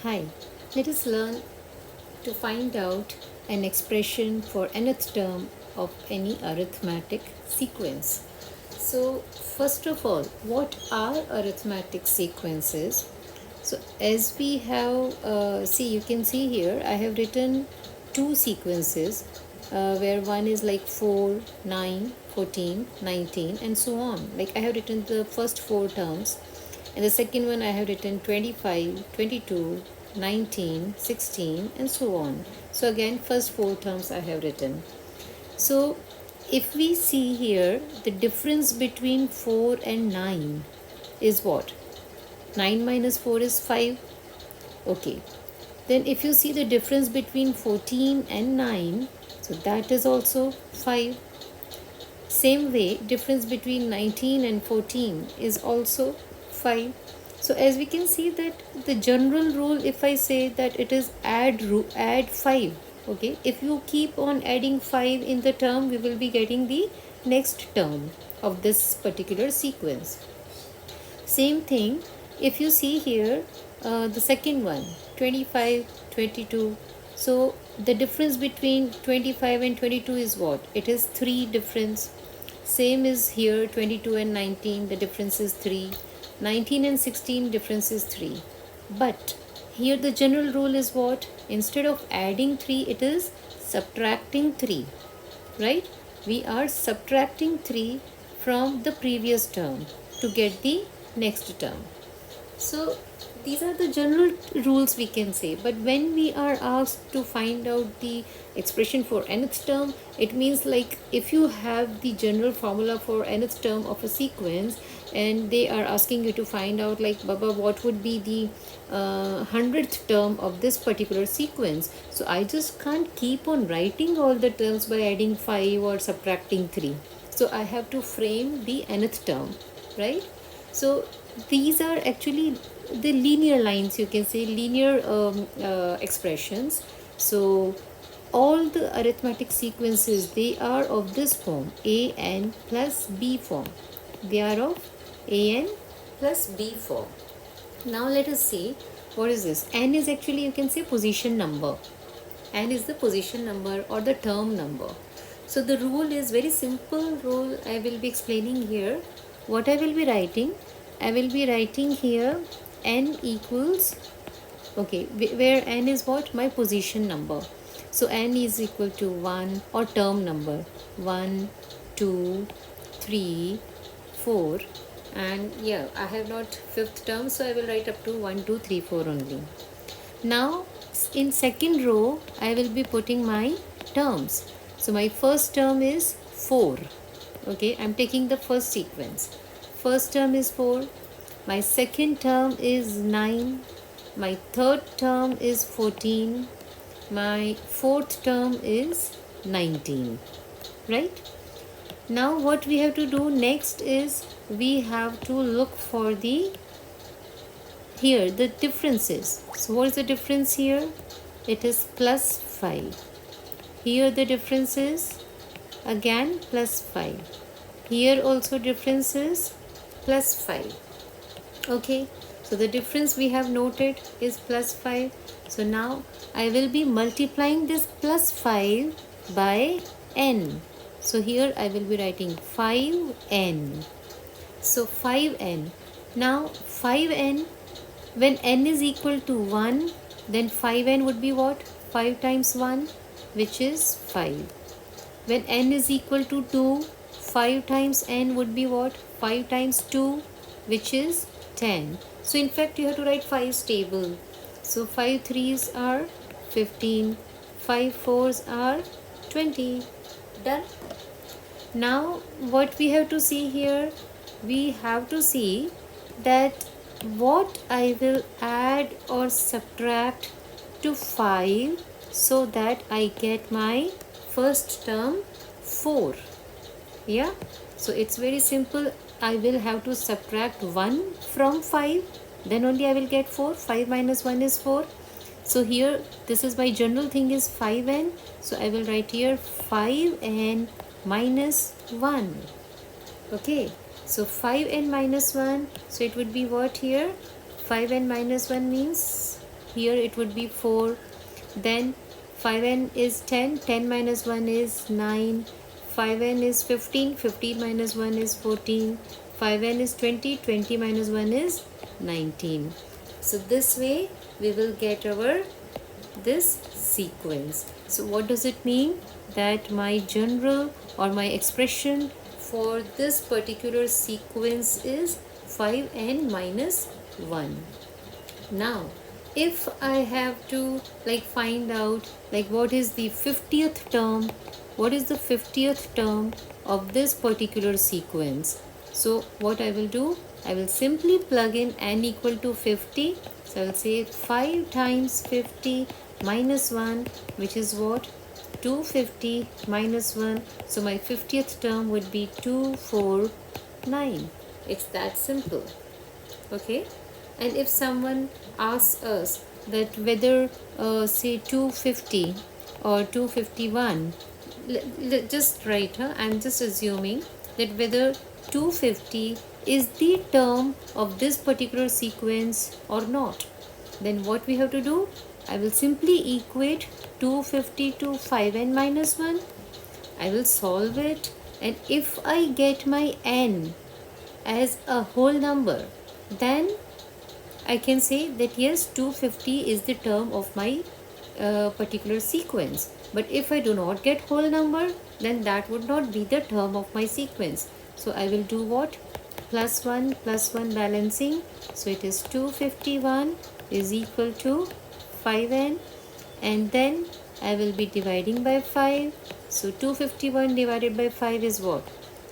Hi, let us learn to find out an expression for nth term of any arithmetic sequence. So, first of all, what are arithmetic sequences? So, as we have, you can see here, I have written two sequences where one is like 4, 9, 14, 19, and so on. Like I have written the first four terms, and the second one I have written 25, 22, 19, 16, and so on. So, again, first four terms I have written. So, if we see here, the difference between 4 and 9 is what? 9 minus 4 is 5. Okay. Then if you see the difference between 14 and 9, so that is also 5. Same way, difference between 19 and 14 is also 5. So as we can see that the general rule, if I say that it is add 5, okay, if you keep on adding 5 in the term, we will be getting the next term of this particular sequence. Same thing, if you see here, the second one, 25, 22. So the difference between 25 and 22 is what? It is 3 difference. Same is here, 22 and 19, the difference is 3. 19 and 16, difference is 3. But here the general rule is what? Instead of adding 3, it is subtracting 3. Right? We are subtracting 3 from the previous term to get the next term. So these are the general rules we can say, but when we are asked to find out the expression for nth term, it means like if you have the general formula for nth term of a sequence and they are asking you to find out like Baba, what would be the 100th term of this particular sequence, so I just can't keep on writing all the terms by adding 5 or subtracting 3. So I have to frame the nth term, right? So these are actually the linear lines, you can say linear expressions. So all the arithmetic sequences, they are of this form, an plus b form. They are of an plus b form. Now let us see what is this. N is actually, you can say, position number. N is the position number or the term number. So the rule is very simple rule I will be explaining here. What I will be writing, I will be writing here n equals, okay, where n is what? My position number. So n is equal to 1 or term number 1, 2, 3, 4, and yeah, I have not fifth term, so I will write up to 1, 2, 3, 4 only. Now in second row I will be putting my terms. So my first term is 4. Okay, I'm taking the first sequence. First term is 4. My second term is 9. My third term is 14. My fourth term is 19. Right? Now what we have to do next is we have to look for the differences. So what is the difference here? It is plus 5. Here the difference is again plus 5. Here also difference is plus 5. Okay, so the difference we have noted is plus 5. So now I will be multiplying this plus 5 by n. So here I will be writing 5n. So 5n. Now 5n, when n is equal to 1, then 5n would be what? 5 times 1, which is 5. When n is equal to 2, 5 times n would be what? 5 times 2, which is 10. So in fact you have to write 5's table. So 5 3's are 15, 5 4's are 20. Done. Now what we have to see here, we have to see that what I will add or subtract to 5 so that I get my first term 4. Yeah, so it's very simple. I will have to subtract 1 from 5, then only I will get 4. 5 minus 1 is 4. So here this is my general thing is 5n. So I will write here 5n minus 1. Okay, so 5n minus 1. So it would be what here? 5n minus 1 means here it would be 4. Then 5n is 10, 10 minus 1 is 9, 5n is 15, 15 minus 1 is 14, 5n is 20, 20 minus 1 is 19. So this way we will get our this sequence. So what does it mean? That my general or my expression for this particular sequence is 5n minus 1. Now if I have to find out what is the 50th term, what is the 50th term of this particular sequence. So what I will do, I will simply plug in n equal to 50. So I will say 5 times 50 minus 1, which is what? 250 minus 1. So my 50th term would be 249. It's that simple. Okay. And if someone asks us that whether say 250 or 251, just write, I'm just assuming that whether 250 is the term of this particular sequence or not. Then what we have to do, I will simply equate 250 to 5n minus 1. I will solve it, and if I get my n as a whole number, then I can say that yes, 250 is the term of my particular sequence. But if I do not get whole number, then that would not be the term of my sequence. So I will do what? Plus 1 balancing. So it is 251 is equal to 5n, and then I will be dividing by 5. So 251 divided by 5 is what?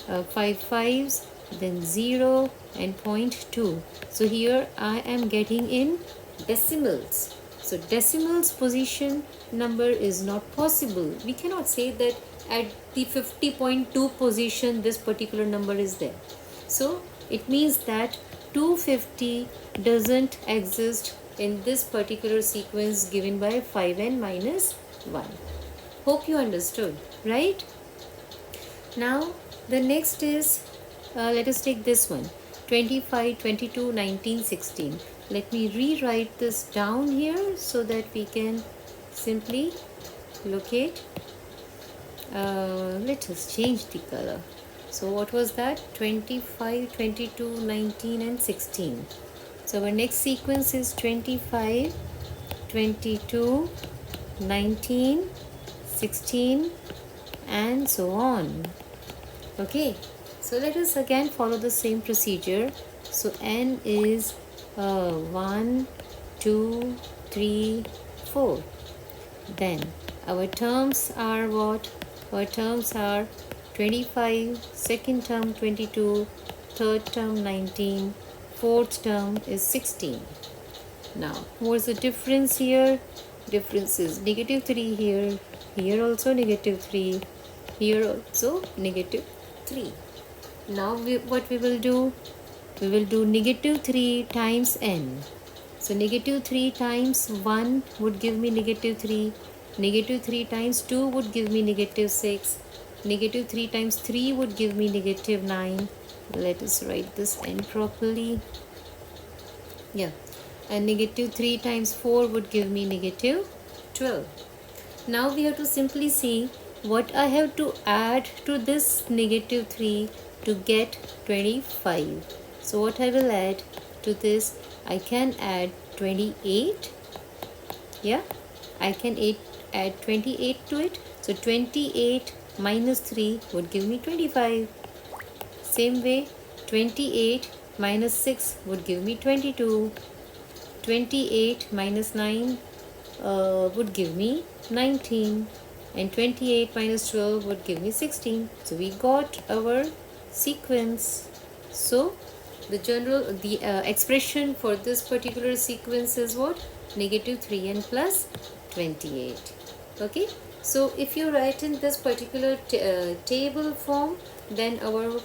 5 5s, then 0 and 0.2. So here I am getting in decimals. So decimals position number is not possible. We cannot say that at the 50.2 position this particular number is there. So it means that 250 doesn't exist in this particular sequence given by 5n minus 1. Hope you understood, right? Now the next is, let us take this one, 25, 22, 19, 16. Let me rewrite this down here so that we can simply locate. Let us change the color. So what was that? 25, 22, 19 and 16. So our next sequence is 25, 22, 19, 16 and so on. Okay, so let us again follow the same procedure. So n is 1, 2, 3, 4. Then our terms are what? Our terms are 25, second term 22, third term 19, fourth term is 16. Now what's the difference here? Difference is negative 3 here, here also negative 3, here also negative 3. Now what we will do? We will do negative 3 times n. So negative 3 times 1 would give me negative 3. Negative 3 times 2 would give me negative 6. Negative 3 times 3 would give me negative 9. Let us write this n properly. Yeah. And negative 3 times 4 would give me negative 12. Now we have to simply see what I have to add to this negative 3 to get 25. So what I will add to this, I can add 28. Yeah, I can add 28 to it. So 28 minus 3 would give me 25. Same way, 28 minus 6 would give me 22. 28 minus 9 would give me 19. And 28 minus 12 would give me 16. So we got our sequence. So the expression for this particular sequence is what? Negative 3n plus 28. Okay. So if you write in this particular table form, then our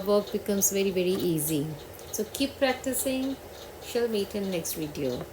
work becomes very, very easy. So keep practicing. Shall meet in next video.